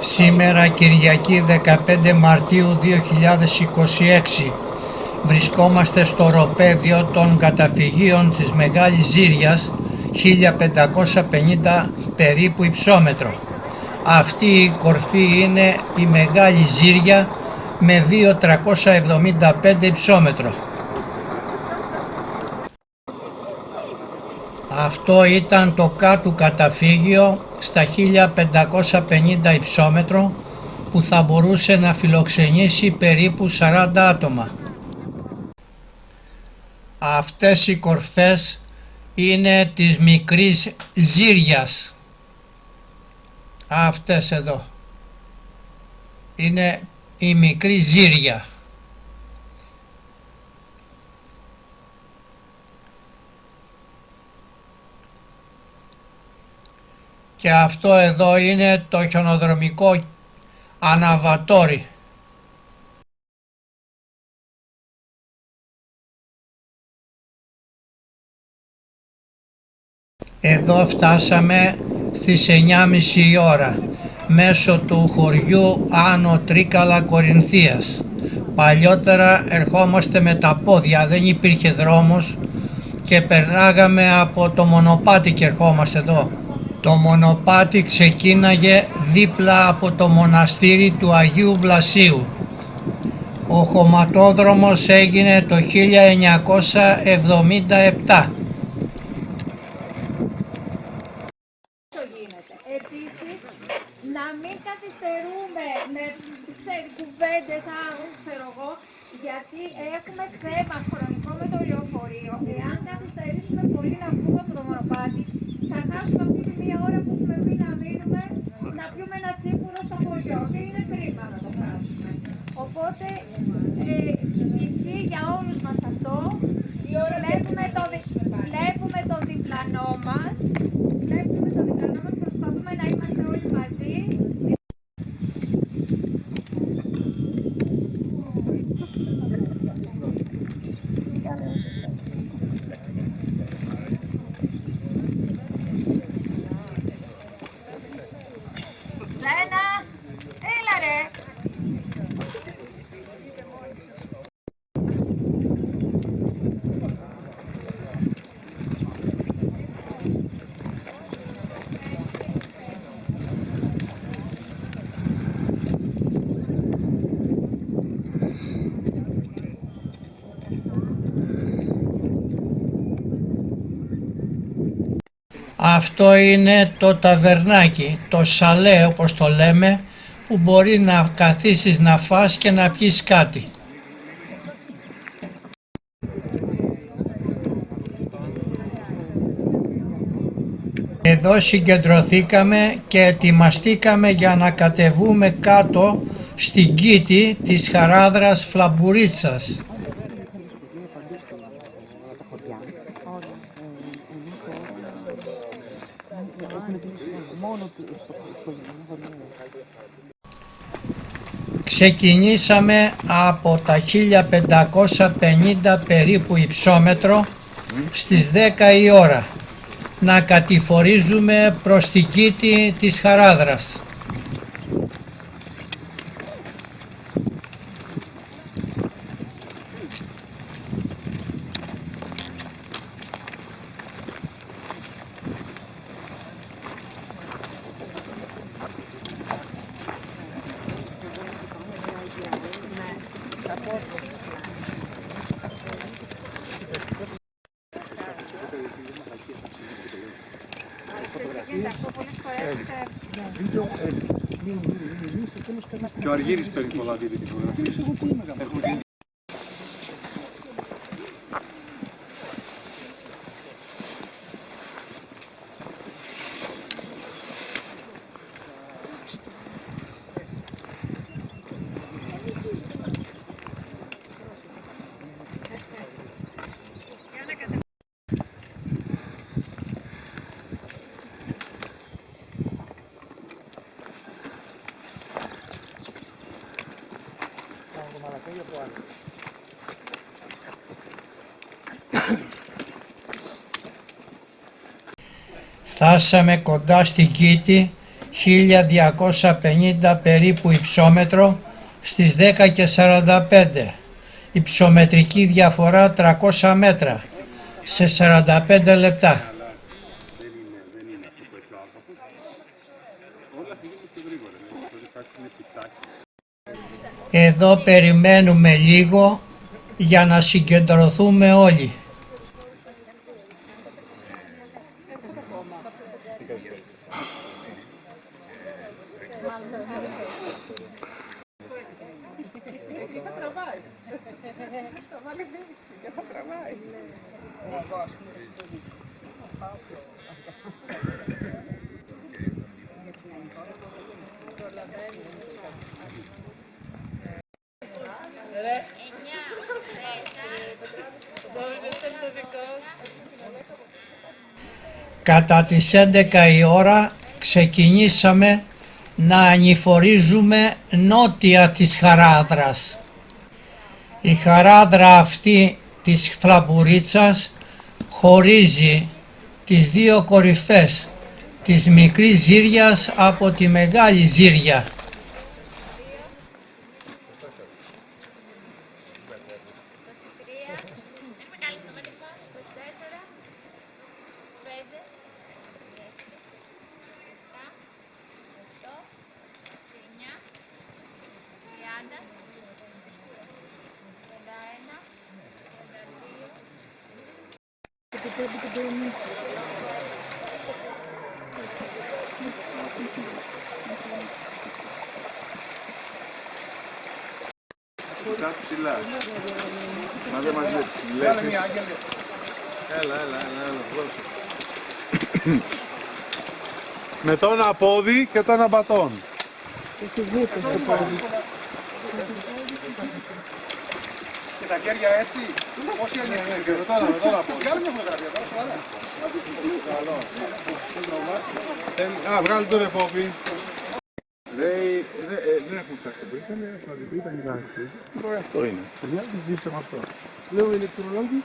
Σήμερα Κυριακή 15 Μαρτίου 2026 βρισκόμαστε στο οροπέδιο των καταφυγίων της Μεγάλης Ζήριας, 1550 περίπου υψόμετρο. Αυτή η κορφή είναι η Μεγάλη Ζήρια με 2.375 υψόμετρο. Αυτό ήταν το κάτω καταφύγιο στα 1550 υψόμετρο που θα μπορούσε να φιλοξενήσει περίπου 40 άτομα. Αυτές οι κορφές είναι της Μικρής Ζήριας. Αυτές εδώ είναι η Μικρή Ζήρια. Και αυτό εδώ είναι το χιονοδρομικό αναβατόρι. Εδώ φτάσαμε στις 9.30 η ώρα μέσω του χωριού Άνω Τρίκαλα Κορινθίας. Παλιότερα ερχόμαστε με τα πόδια, δεν υπήρχε δρόμος και περνάγαμε από το μονοπάτι και ερχόμαστε εδώ. Το μονοπάτι ξεκίναγε δίπλα από το μοναστήρι του Αγίου Βλασίου. Ο χωματόδρομος έγινε το 1977. Επίσης, να μην καθυστερούμε με κουβέντες, ξέρω εγώ, γιατί έχουμε θέμα χρονικό με το λεωφορείο. Εάν καθυστερήσουμε πολύ να βγούμε από το μονοπάτι, θα χάσουμε αυτή τη μία ώρα που έχουμε πει να μείνουμε, να πιούμε ένα τσίπουρο στο χωριό και είναι κρίμα να το χάσουμε. Οπότε, ισχύει για όλους μας αυτό. Βλέπουμε το διπλανό μας, προσπαθούμε να είμαστε όλοι μαζί. Λένα, έλα ρε! Αυτό είναι το ταβερνάκι, το σαλέ όπως το λέμε, που μπορεί να καθίσεις να φας και να πιεις κάτι. Εδώ συγκεντρωθήκαμε και ετοιμαστήκαμε για να κατεβούμε κάτω στην κήτη της Χαράδρας Φλαμπουρίτσας. Ξεκινήσαμε από τα 1550 περίπου υψόμετρο στις 10 η ώρα να κατηφορίζουμε προς την κήτη της Χαράδρας. Και ο Αργύρης παίρνει πολλά βίντεο και φωτογραφίες. Φτάσαμε κοντά στην κήτη 1250 περίπου υψόμετρο στις 10:45. Υψομετρική διαφορά 300 μέτρα σε 45 λεπτά. Εδώ περιμένουμε λίγο για να συγκεντρωθούμε όλοι. Κατά τις 11 η ώρα ξεκινήσαμε να ανηφορίζουμε νότια της Χαράδρας. Η χαράδρα αυτή της Φλαμπουρίτσας χωρίζει τις δύο κορυφές της Μικρής Ζήριας από τη Μεγάλη Ζήρια. Κοιτάς ψηλά. Να δεν μας λέξεις. Έλα, πρόσεχε. Με το ένα πόδι και το ένα μπατόν. Και τα χέρια έτσι, πόσοι είναι και με το ένα πόδι. Κάνε μια φωτογραφία, τώρα σοβαρά. Α, βγάλει το ρεφόπι. Δεν έχουν φτάσει στο πρίτα, ήταν η βάση. Αυτό είναι. Δείξτε με αυτό. Λέω ηλεκτρολόγοι.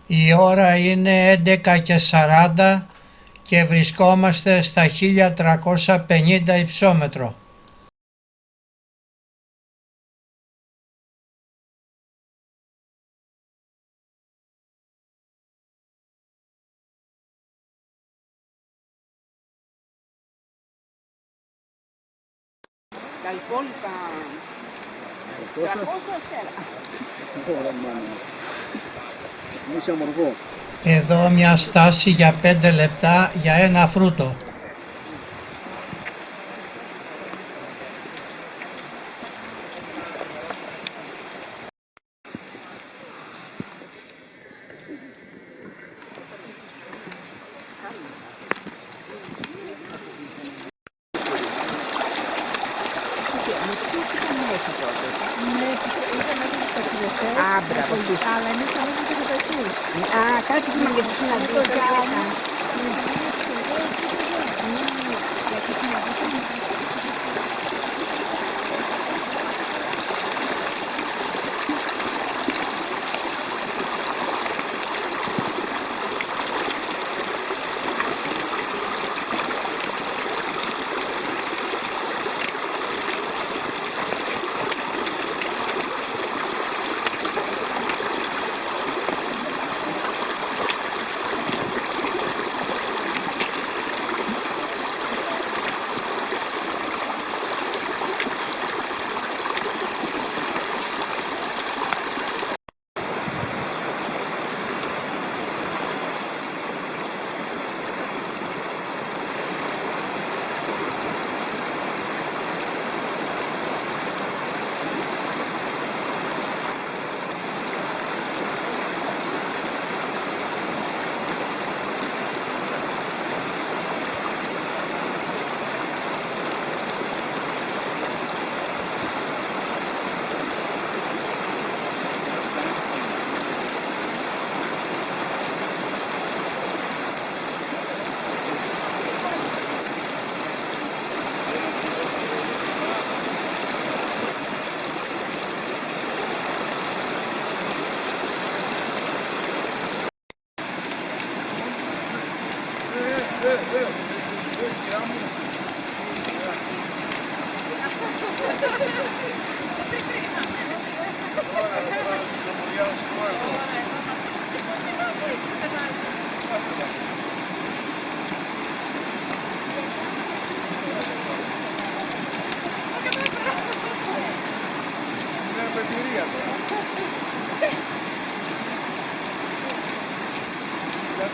Η ώρα είναι 11:40 και βρισκόμαστε στα 1350 υψόμετρο. Τα υπόλοιπα 300 Εδώ μια στάση για 5 λεπτά για ένα φρούτο. Μπράβο. Αλλά εμείς θα είμαστε και το εκεί. Κάτι που είναι για τους συναντήσεις.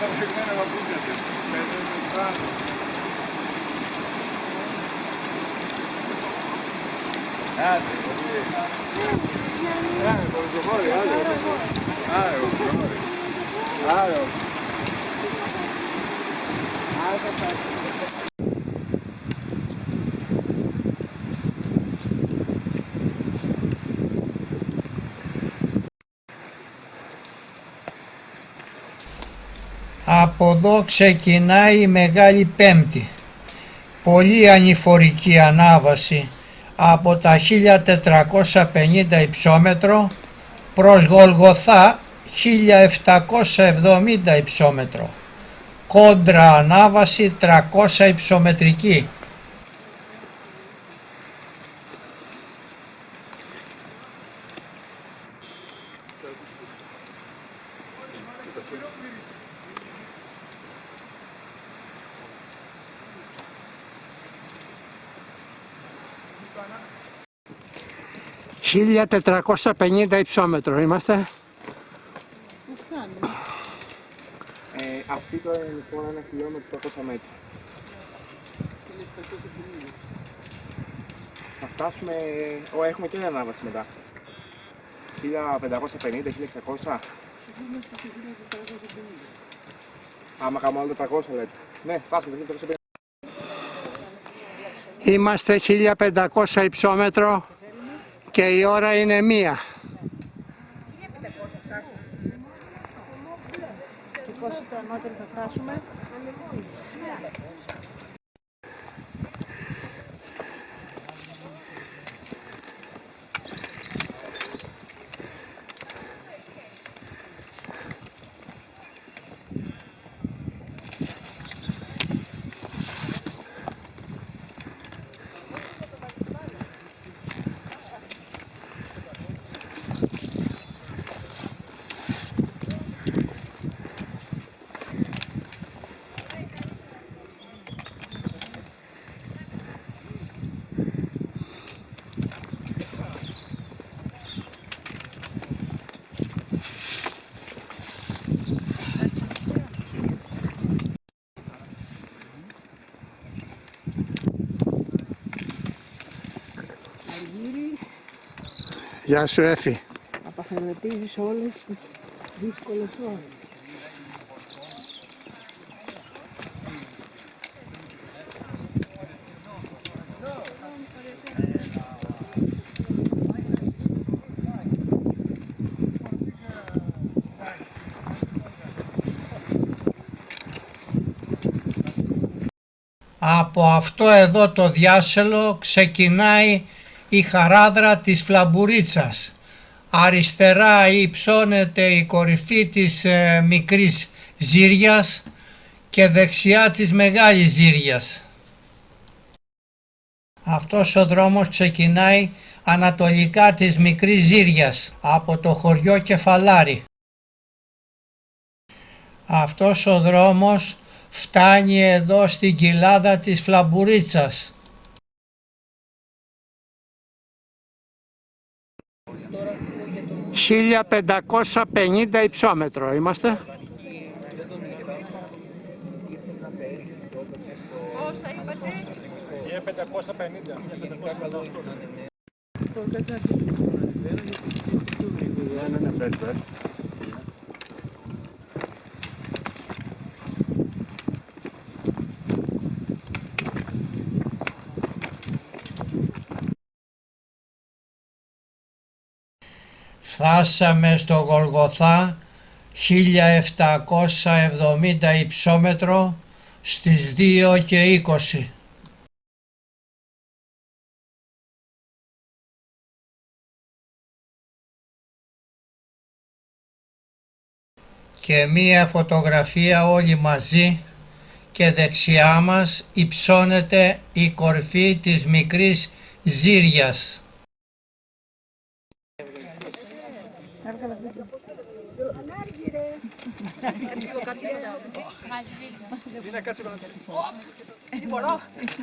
τα βρεγμένα παπούτσια του. Άντε, πορτοκόρι, άντε. Άντε, πορτοκόρι. Άντε. Από εδώ ξεκινάει η Μεγάλη Πέμπτη. Πολύ ανηφορική ανάβαση από τα 1450 υψόμετρο προς Γολγοθά 1770 υψόμετρο. Κόντρα ανάβαση 300 υψομετρική. «1450 υψόμετρο είμαστε». Αυτή τώρα είναι λοιπόν 1 χιλιόμετρο 300 μέτρα. Θα φτάσουμε, έχουμε και ανάβαση μετά. 1550, 1600. Άμα κάνουμε άλλο 400 λέτε. Ναι, φτάσουμε 1450. Είμαστε 1500 υψόμετρο και η ώρα είναι 1. Και πόσο το ανώτερο θα φτάσουμε? Γεια σου Έφη. Αποχαιρετίζεις όλες τις δύσκολες ώρες. Από αυτό εδώ το διάσελο ξεκινάει η χαράδρα της Φλαμπουρίτσας. Αριστερά υψώνεται η κορυφή της μικρής Ζήριας και δεξιά της μεγάλης Ζήριας. Αυτός ο δρόμος ξεκινάει ανατολικά της μικρής Ζήριας από το χωριό Κεφαλάρι. Αυτός ο δρόμος φτάνει εδώ στην κοιλάδα της Φλαμπουρίτσας. «1550 υψόμετρο είμαστε». Πόσα είπατε? 1550. Φτάσαμε στο Γολγοθά 1770 υψόμετρο στις 2:20. Και μία φωτογραφία όλοι μαζί και δεξιά μας υψώνεται η κορφή της μικρής Ζήριας.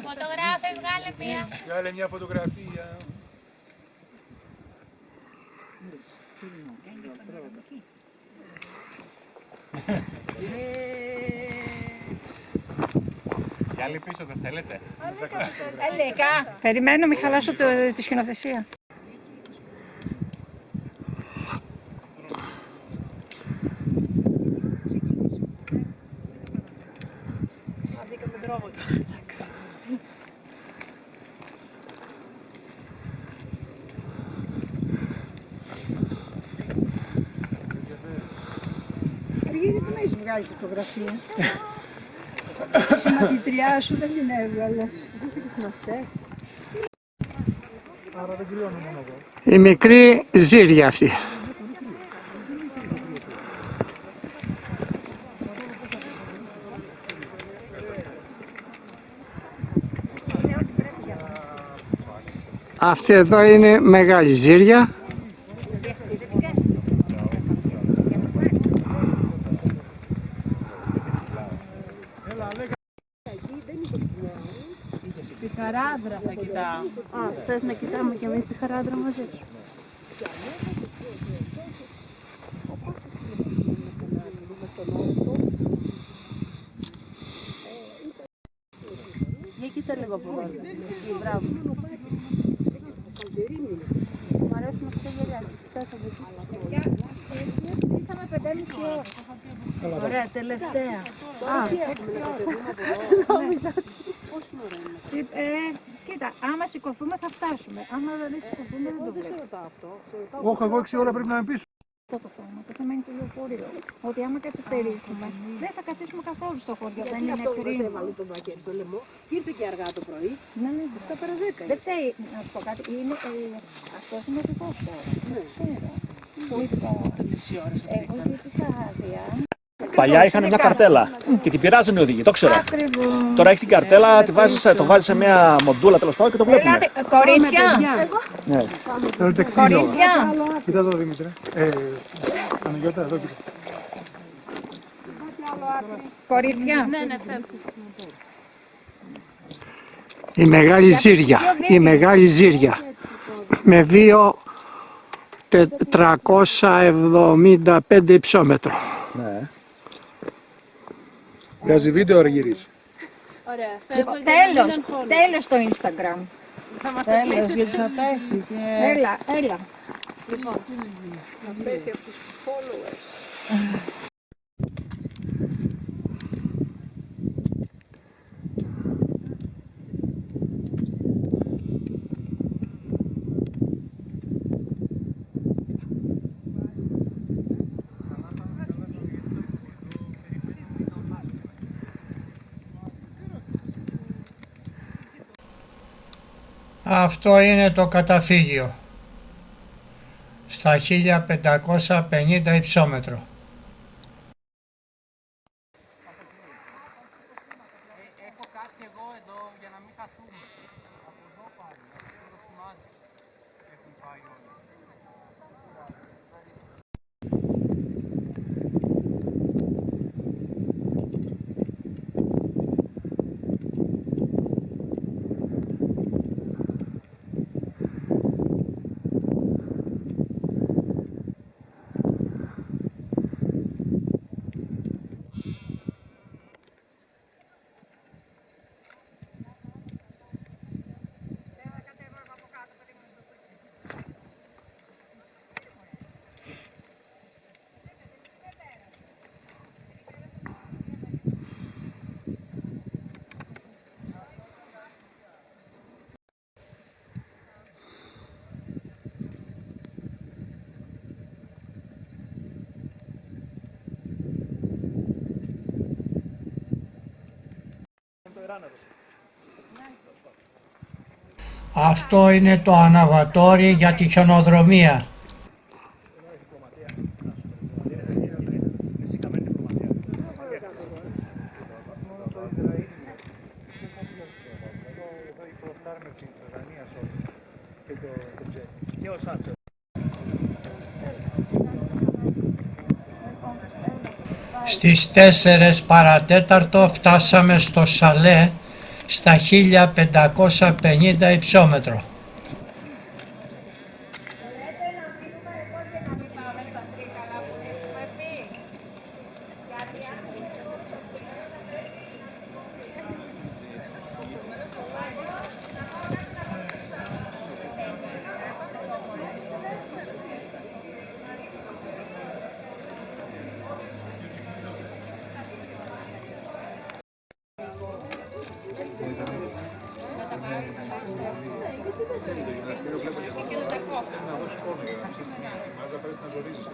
Φωτογράφε, βγάλε μία. Βγάλε μια φωτογραφία. Για άλλη πίσω δεν θέλετε. Περιμένω, μην χαλάσω τη σκηνοθεσία. Γιατί δεν έχεις βγάλει φωτογραφία. Η συμμαθητριά σου δεν την έβγαλες. Δεν θα σημασία. Η μικρή ζήρια αυτή. Αυτή εδώ είναι μεγάλη ζήρια. Τη χαράδρα θα κοιτάω. Θες να κοιτάμε κι εμείς τη χαράδρα μαζί σου. Για κοίτα λίγο από εδώ. Μπράβο. Μου αρέσουν αυτά τα γελιά. Ήρθαμε 5,5 ώρα. Ωραία, τελευταία. Νόμιζα ότι... Κοίτα, άμα σηκωθούμε θα φτάσουμε. Άμα δεν σηκωθούμε δεν το βλέπω. Όχι, εγώ 6 ώρα πρέπει να είμαι πίσω. Αυτό το θέμα. Το θέμα είναι το λεωφορείο. Ότι άμα καθυστερήσουμε, δεν θα καθίσουμε καθόλου στο χωριό. Δεν είναι κρίμα. Έβαλε τον μπακέτ στο λαιμό. Ήρθε και αργά το πρωί. Ναι, ναι. Στα πέρα 10. Δεν φταίει, να σου πω κάτι. Αυτός είναι ο δικός τώρα. Εγώ ζήτησα άδεια. Παλιά είχαν μια καρτέλα και την πειράζανε οι οδηγοί, το ξέρω. Ακριβώς. Τώρα έχει την καρτέλα, το βάζει σε μια μοντούλα τέλος πάντων και το βλέπουμε. Κορίτσια! Ναι. Κορίτσια! Κοίτα εδώ, Δημήτρη. Παναγιώτα, εδώ κοίτα. Κορίτσια! Ναι, ναι, φεύγω. Η μεγάλη ζήρια. Η μεγάλη ζήρια. Με 2.475 υψόμετρο. Ναι. Βγάζει βίντεο, ρε γυρίζει. Τέλος στο Instagram. Θα μας τα κλείσει. Γιατί θα πέσει. Έλα. Λοιπόν, θα πέσει από τους followers. Αυτό είναι το καταφύγιο. Στα 1550 υψόμετρο. Αυτό είναι το αναβατόρι για τη χιονοδρομία. Στις 4 παρατέταρτο φτάσαμε στο Σαλέ στα 1550 υψόμετρο. Να δώσει πόνο για να ξέρεις. Μάζα πρέπει να ζορίζεις.